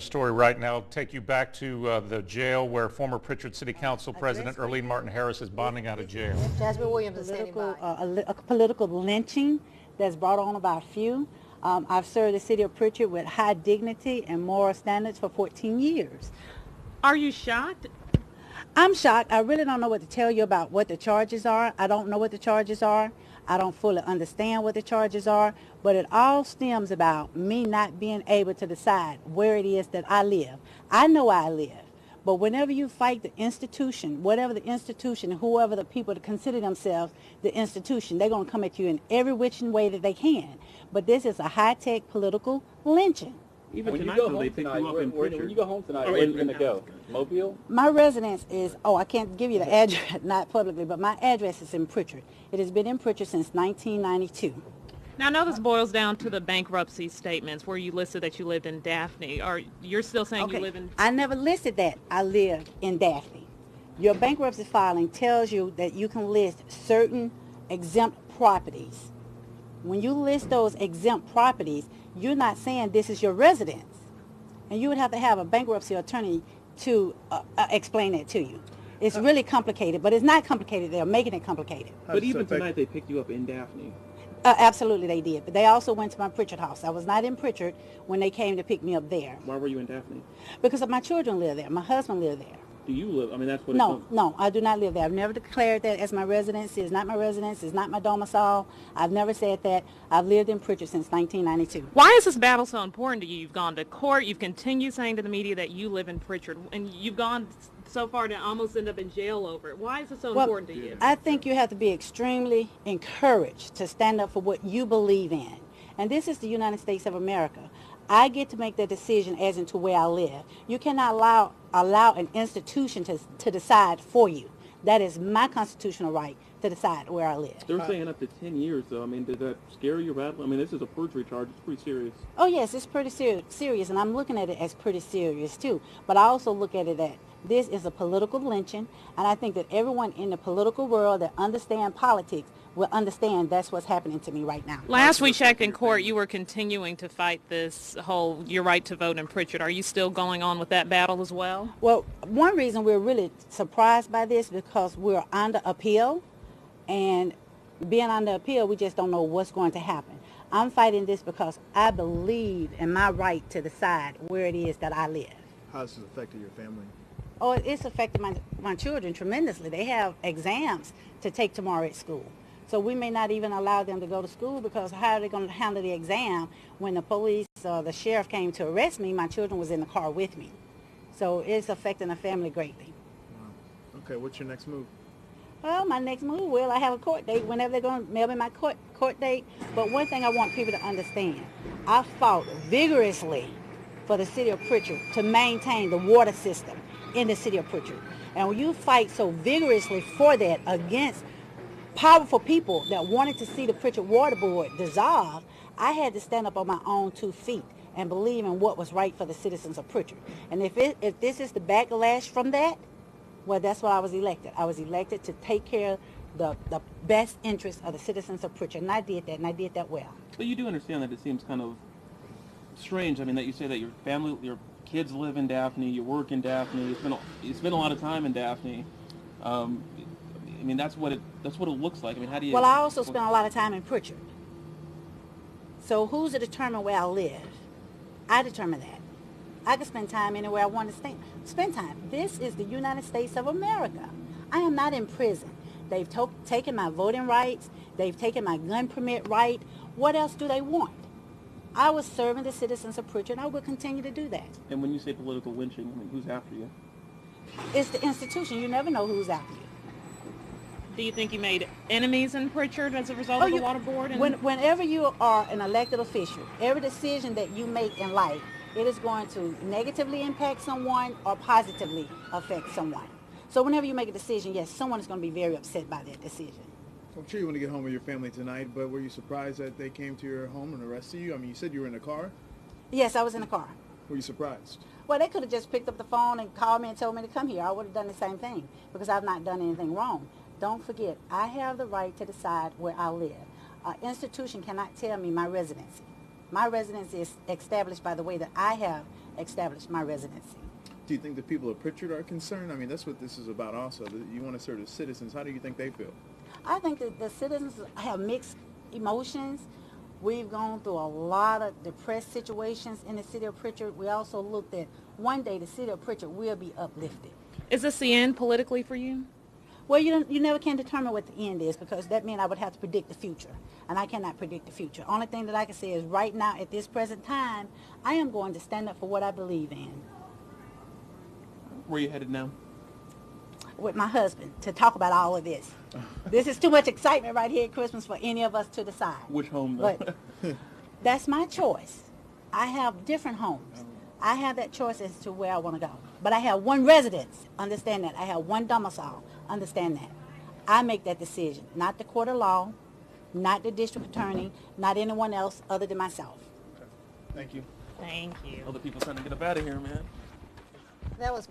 story right now. I'll take you back to the jail where former Pritchard City Council President Earline Martin-Harris is bonding out of jail. Jasmine Williams is standing by. A political lynching that's brought on by a few. I've served the city of Pritchard with high dignity and moral standards for 14 years. Are you shocked? I'm shocked. I really don't know what to tell you about what the charges are. I don't know what the charges are. I don't fully understand what the charges are, but it all stems about me not being able to decide where it is that I live. I know I live, but whenever you fight the institution, whatever the institution, whoever the people that consider themselves the institution, they're going to come at you in every which way that they can. But this is a high-tech political lynching. Even when tonight, you go home tonight, when you go home tonight, where are you going to go? Mobile? My residence is, I can't give you the address, not publicly, but my address is in Pritchard. It has been in Pritchard since 1992. Now, I know this boils down to the bankruptcy statements where you listed that you lived in Daphne. You're still saying you live in... I never listed that I live in Daphne. Your bankruptcy filing tells you that you can list certain exempt properties. When you list those exempt properties, you're not saying this is your residence. And you would have to have a bankruptcy attorney to explain that to you. It's really complicated, but it's not complicated. They're making it complicated. But even tonight they picked you up in Daphne. Absolutely they did. But they also went to my Pritchard house. I was not in Pritchard when they came to pick me up there. Why were you in Daphne? Because my children live there. My husband lived there. Do you live? I mean, that's what No, I do not live there. I've never declared that as my residence. It's not my residence. It's not my domicile. I've never said that. I've lived in Pritchard since 1992. Why is this battle so important to you? You've gone to court. You've continued saying to the media that you live in Pritchard. And you've gone so far to almost end up in jail over it. Why is it so important to you? I think you have to be extremely encouraged to stand up for what you believe in. And this is the United States of America. I get to make the decision as into where I live. You cannot allow an institution to decide for you. That is my constitutional right to decide where I live. They're saying up to 10 years, though. I mean, does that scare you, Radley? I mean, this is a perjury charge. It's pretty serious. Oh, yes, it's pretty serious, and I'm looking at it as pretty serious, too. But I also look at it that this is a political lynching, and I think that everyone in the political world that understands politics will understand that's what's happening to me right now. Last we checked in court, you were continuing to fight this whole your right to vote in Pritchard. Are you still going on with that battle as well? Well, one reason we're really surprised by this because we're under appeal, and being under appeal, we just don't know what's going to happen. I'm fighting this because I believe in my right to decide where it is that I live. How has this affected your family? Oh, it's affected my children tremendously. They have exams to take tomorrow at school. So we may not even allow them to go to school because how are they going to handle the exam when the police or the sheriff came to arrest me? My children was in the car with me. So it's affecting the family greatly. Wow. Okay, what's your next move? Well, my next move, I have a court date whenever they're going to mail me my court date. But one thing I want people to understand, I fought vigorously for the city of Pritchard to maintain the water system in the city of Pritchard. And when you fight so vigorously for that against powerful people that wanted to see the Pritchard Water Board dissolved, I had to stand up on my own 2 feet and believe in what was right for the citizens of Pritchard. And if this is the backlash from that, well, that's why I was elected. I was elected to take care of the best interests of the citizens of Pritchard, and I did that, and I did that well. But you do understand that it seems kind of strange. I mean, that you say that your family, your kids live in Daphne, you work in Daphne, you spend a lot of time in Daphne. I mean, that's what it looks like. I mean, how do you... Well, I also spend a lot of time in Pritchard. So who's to determine where I live? I determine that. I can spend time anywhere I want to spend time. This is the United States of America. I am not in prison. They've taken my voting rights. They've taken my gun permit right. What else do they want? I was serving the citizens of Pritchard, and I will continue to do that. And when you say political lynching, I mean, who's after you? It's the institution. You never know who's after you. Do you think you made enemies in Pritchard as a result of the water board? Whenever you are an elected official, every decision that you make in life, it is going to negatively impact someone or positively affect someone. So whenever you make a decision, yes, someone is going to be very upset by that decision. I'm sure you want to get home with your family tonight, but were you surprised that they came to your home and arrested you? I mean, you said you were in a car? Yes, I was in a car. Were you surprised? Well, they could have just picked up the phone and called me and told me to come here. I would have done the same thing because I've not done anything wrong. Don't forget, I have the right to decide where I live. An institution cannot tell me my residency. My residency is established by the way that I have establish my residency. Do you think the people of Pritchard are concerned? I mean, that's what this is about also. You want to serve as citizens. How do you think they feel? I think that the citizens have mixed emotions. We've gone through a lot of depressed situations in the city of Pritchard. We also looked at one day the city of Pritchard will be uplifted. Is this the end politically for you? Well, you never can determine what the end is, because that means I would have to predict the future, and I cannot predict the future. Only thing that I can say is right now, at this present time, I am going to stand up for what I believe in. Where are you headed now? With my husband to talk about all of this. This is too much excitement right here at Christmas for any of us to decide. Which home, though? But that's my choice. I have different homes. I have that choice as to where I want to go. But I have one residence. Understand that. I have one domicile. Understand that. I make that decision. Not the court of law, not the district attorney, not anyone else other than myself. Okay. Thank you. Thank you. Other people trying to get up out of here, man. That was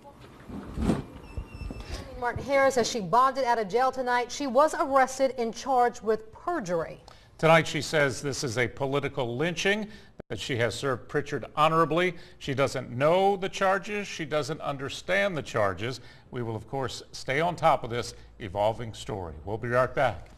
Martin-Harris as she bonded out of jail tonight. She was arrested and charged with perjury. Tonight she says this is a political lynching, that she has served Pritchard honorably. She doesn't know the charges. She doesn't understand the charges. We will, of course, stay on top of this evolving story. We'll be right back.